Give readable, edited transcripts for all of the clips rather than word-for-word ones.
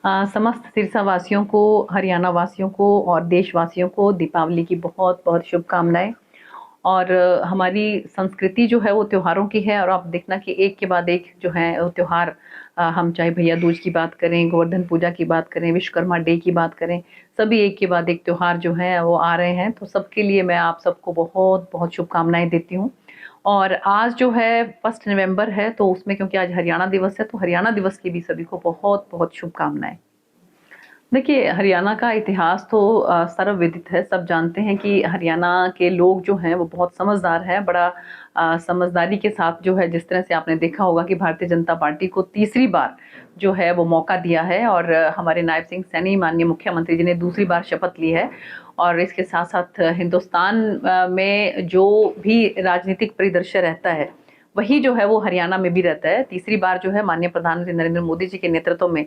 समस्त सिरसा वासियों को, हरियाणा वासियों को और देशवासियों को दीपावली की बहुत बहुत शुभकामनाएं। और हमारी संस्कृति जो है वो त्योहारों की है, और आप देखना कि एक के बाद एक जो है वो त्योहार, हम चाहे भैया दूज की बात करें, गोवर्धन पूजा की बात करें, विश्वकर्मा डे की बात करें, सभी एक के बाद एक त्योहार जो है वो आ रहे हैं। तो सबके लिए मैं आप सबको बहुत बहुत शुभकामनाएं देती हूँ। और आज जो है 1 नवंबर है, तो उसमें क्योंकि आज हरियाणा दिवस है, तो हरियाणा दिवस की भी सभी को बहुत बहुत शुभकामनाएं। देखिए, हरियाणा का इतिहास तो सर्वविदित है। सब जानते हैं कि हरियाणा के लोग जो हैं वो बहुत समझदार हैं। बड़ा समझदारी के साथ जो है, जिस तरह से आपने देखा होगा कि भारतीय जनता पार्टी को तीसरी बार जो है वो मौका दिया है, और हमारे नायब सिंह सैनी माननीय मुख्यमंत्री जी ने दूसरी बार शपथ ली है। और इसके साथ साथ हिंदुस्तान में जो भी राजनीतिक परिदृश्य रहता है, वही जो है वो हरियाणा में भी रहता है। तीसरी बार जो है माननीय प्रधानमंत्री नरेंद्र मोदी जी के नेतृत्व में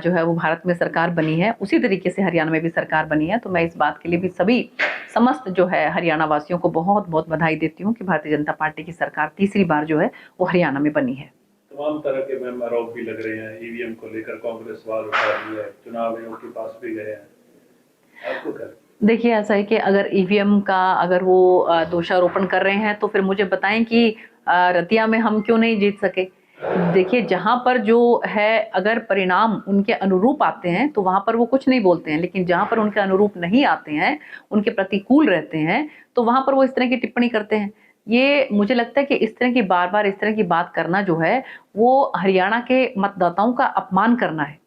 जो है वो भारत में सरकार बनी है, उसी तरीके से हरियाणा में भी सरकार बनी है। तो मैं इस बात के लिए भी सभी समस्त जो है हरियाणा वासियों को बहुत बहुत बधाई देती हूँ कि भारतीय जनता पार्टी की सरकार तीसरी बार जो है वो हरियाणा में बनी है। तमाम तरह के मैम आरोप भी लग रहे हैं, ईवीएम को लेकर कांग्रेस सवाल उठा रही है, चुनाव आयोग के पास भी गए हैं, आपको क्या? देखिए, ऐसा है कि अगर ईवीएम का अगर वो दोषारोपण कर रहे हैं, तो फिर मुझे बताएं कि रतिया में हम क्यों नहीं जीत सके। देखिए, जहां पर जो है अगर परिणाम उनके अनुरूप आते हैं तो वहां पर वो कुछ नहीं बोलते हैं, लेकिन जहां पर उनके अनुरूप नहीं आते हैं, उनके प्रतिकूल रहते हैं, तो वहां पर वो इस तरह की टिप्पणी करते हैं। ये मुझे लगता है कि इस तरह की बार बार इस तरह की बात करना जो है वो हरियाणा के मतदाताओं का अपमान करना है।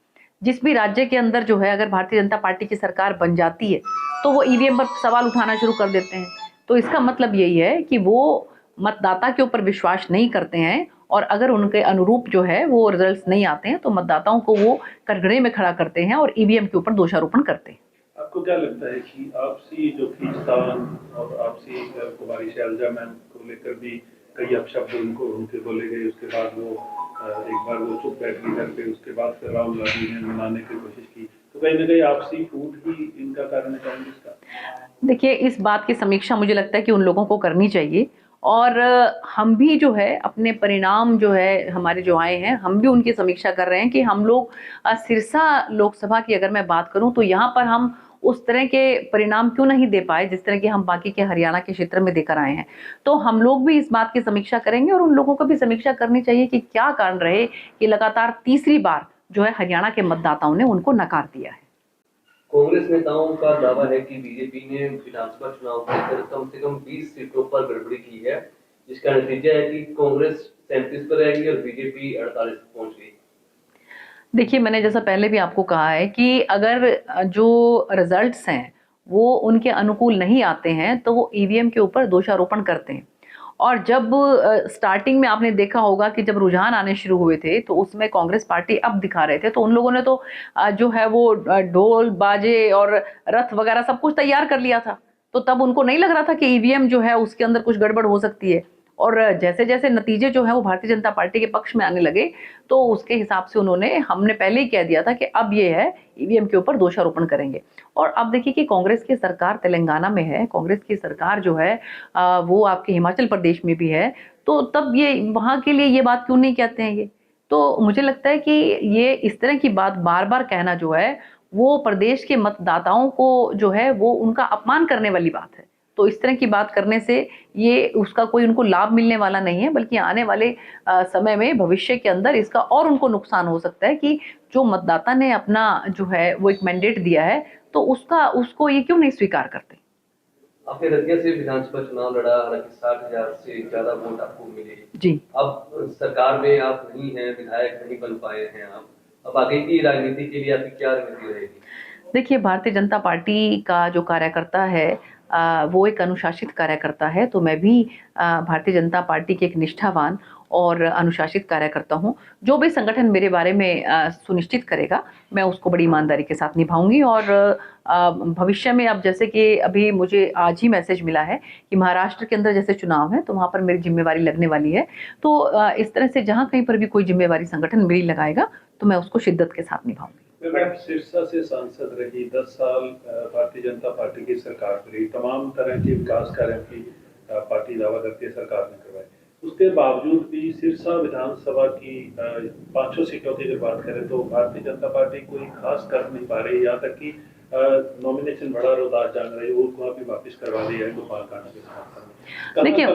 जिस भी राज्य के अंदर जो है अगर भारतीय जनता पार्टी की सरकार बन जाती है, तो वो ईवीएम पर सवाल उठाना शुरू कर देते हैं। तो इसका मतलब यही है कि वो मतदाता के ऊपर विश्वास नहीं करते हैं, और अगर उनके अनुरूप जो है वो रिजल्ट्स नहीं आते हैं, तो मतदाताओं को वो कटघरे में खड़ा करते हैं और ईवीएम के ऊपर दोषारोपण करते हैं। आपको क्या लगता है कि आपसी जो खींचतान और आपसी कुमारी शैलजा मैम को लेकर भी कई अपशब्द उनके बोले गए, उसके बाद वो एक बार वो चुप बैठ गई घर पे, उसके बाद फिर राहुल गांधी ने मनाने की कोशिश की, तो कहीं ना कहीं आपसी फूट ही इनका कारण है कांग्रेस का? देखिए, इस बात की समीक्षा मुझे लगता है कि उन लोगों को करनी चाहिए। और हम भी जो है अपने परिणाम जो है हमारे जो आए हैं, हम भी उनकी समीक्षा कर रहे हैं कि हम लोग सिरसा लोकसभा की अगर मैं बात करूं, तो यहाँ पर हम उस तरह के परिणाम क्यों नहीं दे पाए जिस तरह के हम बाकी के हरियाणा के क्षेत्र में देकर आए हैं। तो हम लोग भी इस बात की समीक्षा करेंगे, और उन लोगों को भी समीक्षा करनी चाहिए कि क्या कारण रहे कि लगातार तीसरी बार जो है हरियाणा के मतदाताओं ने उनको नकार दिया है। कांग्रेस नेताओं का दावा है कि बीजेपी ने विधानसभा चुनाव को लेकर कम से कम 20 सीटों पर गड़बड़ी की है, जिसका नतीजा है कि कांग्रेस 37 पर रहेगी और बीजेपी 48 पर पहुंच गई। देखिए, मैंने जैसा पहले भी आपको कहा है कि अगर जो रिजल्ट्स हैं वो उनके अनुकूल नहीं आते हैं, तो वो ईवीएम के ऊपर दोषारोपण करते हैं। और जब स्टार्टिंग में आपने देखा होगा कि जब रुझान आने शुरू हुए थे, तो उसमें कांग्रेस पार्टी अब दिखा रहे थे, तो उन लोगों ने तो जो है वो ढोल बाजे और रथ वगैरह सब कुछ तैयार कर लिया था। तो तब उनको नहीं लग रहा था कि ईवीएम जो है उसके अंदर कुछ गड़बड़ हो सकती है। और जैसे जैसे नतीजे जो है वो भारतीय जनता पार्टी के पक्ष में आने लगे, तो उसके हिसाब से उन्होंने, हमने पहले ही कह दिया था कि अब ये है ईवीएम के ऊपर दोषारोपण करेंगे। और अब देखिए कि कांग्रेस की सरकार तेलंगाना में है, कांग्रेस की सरकार जो है वो आपके हिमाचल प्रदेश में भी है। तो तब ये वहां के लिए ये बात क्यों नहीं कहते हैं ये। तो मुझे लगता है कि ये इस तरह की बात बार बार कहना जो है वो प्रदेश के मतदाताओं को जो है वो उनका अपमान करने वाली बात है। तो इस तरह की बात करने से ये उसका कोई उनको लाभ मिलने वाला नहीं है, बल्कि आने वाले समय में भविष्य के अंदर इसका और उनको नुकसान हो सकता है कि जो मतदाता ने अपना जो है वो एक मैंडेट दिया है, तो उसका उसको ये क्यों नहीं स्वीकार करते। आपने रतिया से विधानसभा चुनाव लड़ा, हालांकि 60,000 से ज्यादा वोट आपको मिले। जी। अब सरकार में आप नहीं हैं, विधायक नहीं बन पाए हैं आप, अब आगे की राजनीति के लिए आपकी क्या रणनीति रहेगी? देखिए, भारतीय जनता पार्टी का जो कार्यकर्ता है वो एक अनुशासित कार्यकर्ता है। तो मैं भी भारतीय जनता पार्टी के एक निष्ठावान और अनुशासित कार्यकर्ता हूँ। जो भी संगठन मेरे बारे में सुनिश्चित करेगा, मैं उसको बड़ी ईमानदारी के साथ निभाऊंगी। और भविष्य में, अब जैसे कि अभी मुझे आज ही मैसेज मिला है कि महाराष्ट्र के अंदर जैसे चुनाव है, तो वहाँ पर मेरी जिम्मेवारी लगने वाली है। तो इस तरह से जहाँ कहीं पर भी कोई जिम्मेवारी संगठन मेरी लगाएगा, तो मैं उसको शिद्दत के साथ निभाऊंगी। मैम सिरसा से सांसद रही, 10 साल भारतीय जनता पार्टी की सरकार रही, तमाम तरह के विकास कार्यों की पार्टी दावा करती है सरकार ने करवाए, उसके बावजूद भी सिरसा विधानसभा की 500 सीटों की अगर बात करें तो भारतीय जनता पार्टी कोई खास कर नहीं पा रही, यहाँ तक कि नॉमिनेशन बड़ा रोहतास जान रही है, उनको भी वापस करवा दिया है गोपाल कांडा के समर्थन में। देखिए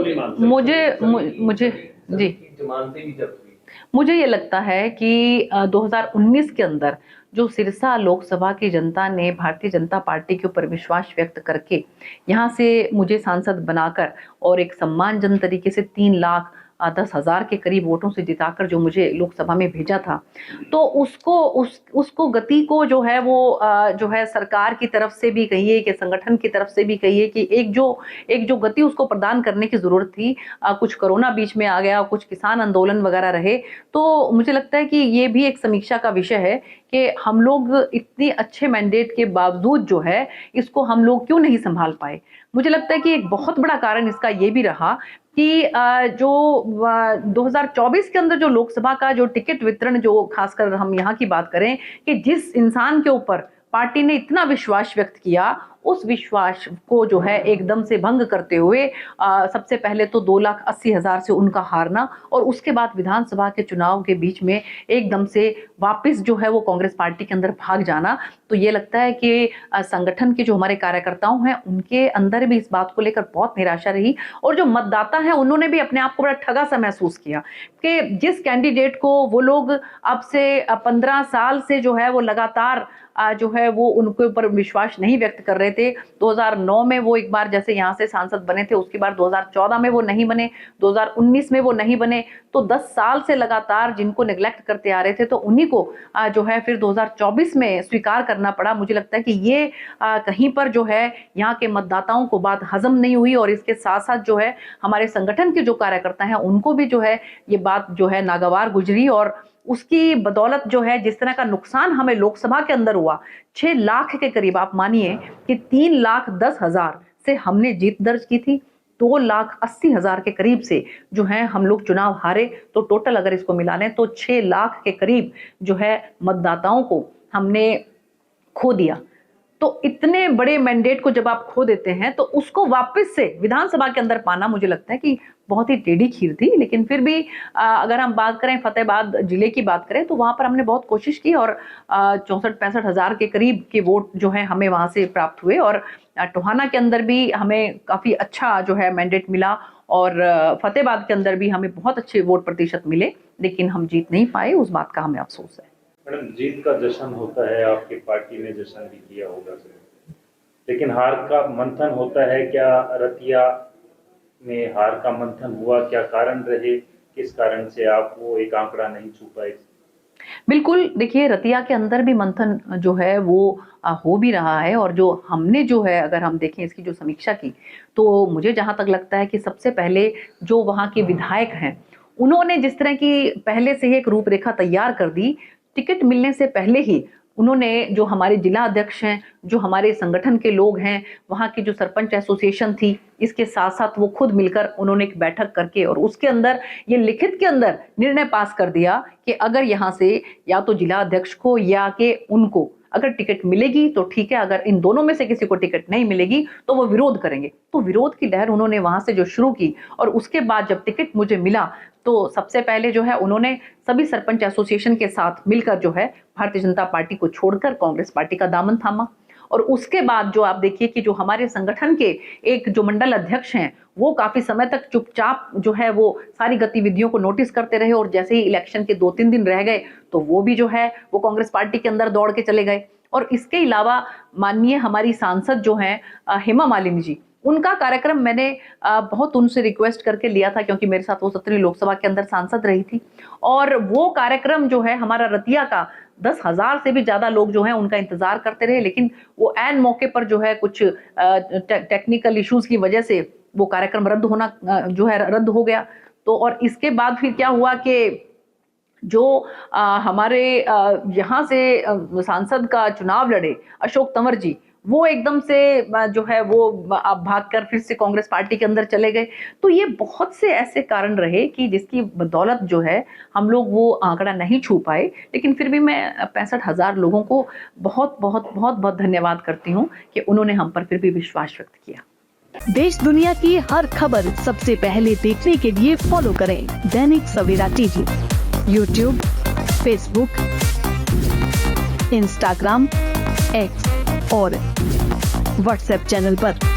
मुझे जी जमानतें भी जब्त हुई। मुझे ये लगता है कि 2019 के अंदर जो सिरसा लोकसभा की जनता ने भारतीय जनता पार्टी के ऊपर विश्वास व्यक्त करके यहाँ से मुझे सांसद बनाकर और एक सम्मानजनक तरीके से 3,10,000 के करीब वोटों से जिताकर जो मुझे लोकसभा में भेजा था, तो उसको गति को जो है वो जो है सरकार की तरफ से भी कहिए कि संगठन की तरफ से भी कहिए कि एक जो गति उसको प्रदान करने की जरूरत थी। कुछ कोरोना बीच में आ गया, कुछ किसान आंदोलन वगैरह रहे, तो मुझे लगता है कि ये भी एक समीक्षा का विषय है कि हम लोग इतने अच्छे मैंडेट के बावजूद जो है इसको हम लोग क्यों नहीं संभाल पाए। मुझे लगता है कि एक बहुत बड़ा कारण इसका ये भी रहा कि जो 2024 के अंदर जो लोकसभा का जो टिकट वितरण, जो खासकर हम यहाँ की बात करें कि जिस इंसान के ऊपर पार्टी ने इतना विश्वास व्यक्त किया, उस विश्वास को जो है एकदम से भंग करते हुए सबसे पहले तो 2,80,000 से उनका हारना और उसके बाद विधानसभा के चुनाव के बीच में एकदम से वापस जो है वो कांग्रेस पार्टी के अंदर भाग जाना, तो ये लगता है कि संगठन के जो हमारे कार्यकर्ताओं हैं उनके अंदर भी इस बात को लेकर बहुत निराशा रही और जो मतदाता हैं उन्होंने भी अपने आप को बड़ा ठगा सा महसूस किया कि जिस कैंडिडेट को वो लोग अब से 15 साल से जो है वो लगातार जो है वो उनके ऊपर विश्वास नहीं व्यक्त कर रहे थे। 2009 में वो एक बार जैसे यहाँ से सांसद बने थे, उसके बाद 2014 में वो नहीं बने, 2019 में वो नहीं बने, तो 10 साल से लगातार जिनको नेग्लेक्ट करते आ रहे थे तो उन्हीं को जो है फिर 2024 में स्वीकार करना पड़ा। मुझे लगता है कि ये कहीं पर जो है यहाँ के मतदाताओं को बात हजम नहीं हुई और इसके साथ साथ जो है हमारे संगठन के जो कार्यकर्ता हैं उनको भी जो है ये बात जो है नागवार गुजरी और उसकी बदौलत जो है जिस तरह का नुकसान हमें लोकसभा के अंदर हुआ, 6 लाख के करीब, आप मानिए कि 3,10,000 से हमने जीत दर्ज की थी, 2,80,000 के करीब से जो है हम लोग चुनाव हारे, तो टोटल अगर इसको मिला लें तो 6 लाख के करीब जो है मतदाताओं को हमने खो दिया। तो इतने बड़े मैंडेट को जब आप खो देते हैं तो उसको वापस से विधानसभा के अंदर पाना मुझे लगता है कि बहुत ही टेढ़ी खीर थी। लेकिन फिर भी अगर हम बात करें फतेहाबाद जिले की बात करें तो वहां पर हमने बहुत कोशिश की और 64-65 हजार के करीब के वोट जो है हमें वहां से प्राप्त हुए और टोहाना के अंदर भी हमें काफी अच्छा जो है मैंडेट मिला और फतेहाबाद के अंदर भी हमें बहुत अच्छे वोट प्रतिशत मिले, लेकिन हम जीत नहीं पाए, उस बात का हमें अफसोस है। मैडम, जीत का जश्न होता है, आपकी पार्टी ने जश्न भी किया होगा, लेकिन हार का मंथन होता है क्या? रतिया में हार का मंथन हुआ, क्या कारण रहे, किस कारण से आप वो एक आंकड़ा नहीं छू पाए? बिल्कुल, देखिए रतिया के अंदर भी मंथन जो है वो हो भी रहा है और जो हमने जो है अगर हम देखें इसकी जो समीक्षा की तो मुझे जहां तक लगता है कि सबसे पहले जो वहां के विधायक हैं उन्होंने जिस तरह की पहले से ही एक रूपरेखा तैयार कर दी, टिकट मिलने से पहले ही उन्होंने जो हमारे जिला अध्यक्ष हैं, जो हमारे संगठन के लोग हैं, वहाँ की जो सरपंच एसोसिएशन थी, इसके साथ साथ वो खुद मिलकर उन्होंने एक बैठक करके और उसके अंदर ये लिखित के अंदर निर्णय पास कर दिया कि अगर यहाँ से या तो जिला अध्यक्ष को या के उनको अगर टिकट मिलेगी तो ठीक है, अगर इन दोनों में से किसी को टिकट नहीं मिलेगी तो वो विरोध करेंगे। तो विरोध की लहर उन्होंने वहां से जो शुरू की और उसके बाद जब टिकट मुझे मिला तो सबसे पहले जो है उन्होंने सभी सरपंच एसोसिएशन के साथ मिलकर जो है भारतीय जनता पार्टी को छोड़कर कांग्रेस पार्टी का दामन थामा और उसके बाद जो आप देखिए कि जो हमारे संगठन के एक जो मंडल अध्यक्ष हैं वो काफी समय तक चुपचाप जो है वो सारी गतिविधियों को नोटिस करते रहे और जैसे ही इलेक्शन के 2-3 दिन रह गए तो वो भी जो है वो कांग्रेस पार्टी के अंदर दौड़ के चले गए। और इसके अलावा माननीय हमारी सांसद जो हैं हेमा मालिनी जी, उनका कार्यक्रम मैंने बहुत उनसे रिक्वेस्ट करके लिया था क्योंकि मेरे साथ वो 17वीं लोकसभा के अंदर सांसद रही थी और वो कार्यक्रम जो है हमारा रतिया का 10,000 से भी ज्यादा लोग जो हैं उनका इंतजार करते रहे, लेकिन वो ऐन मौके पर जो है कुछ टेक्निकल इश्यूज की वजह से वो कार्यक्रम रद्द हो गया। तो और इसके बाद फिर क्या हुआ कि जो हमारे यहाँ से सांसद का चुनाव लड़े अशोक तंवर जी, वो एकदम से जो है वो भागकर फिर से कांग्रेस पार्टी के अंदर चले गए। तो ये बहुत से ऐसे कारण रहे कि जिसकी बदौलत जो है हम लोग वो आंकड़ा नहीं छू पाए, लेकिन फिर भी मैं 65,000 लोगों को बहुत बहुत बहुत बहुत धन्यवाद करती हूँ कि उन्होंने हम पर फिर भी विश्वास व्यक्त किया। देश दुनिया की हर खबर सबसे पहले देखने के लिए फॉलो करें Dainik Savera TV, YouTube, Facebook, Instagram, X और व्हाट्सएप चैनल पर।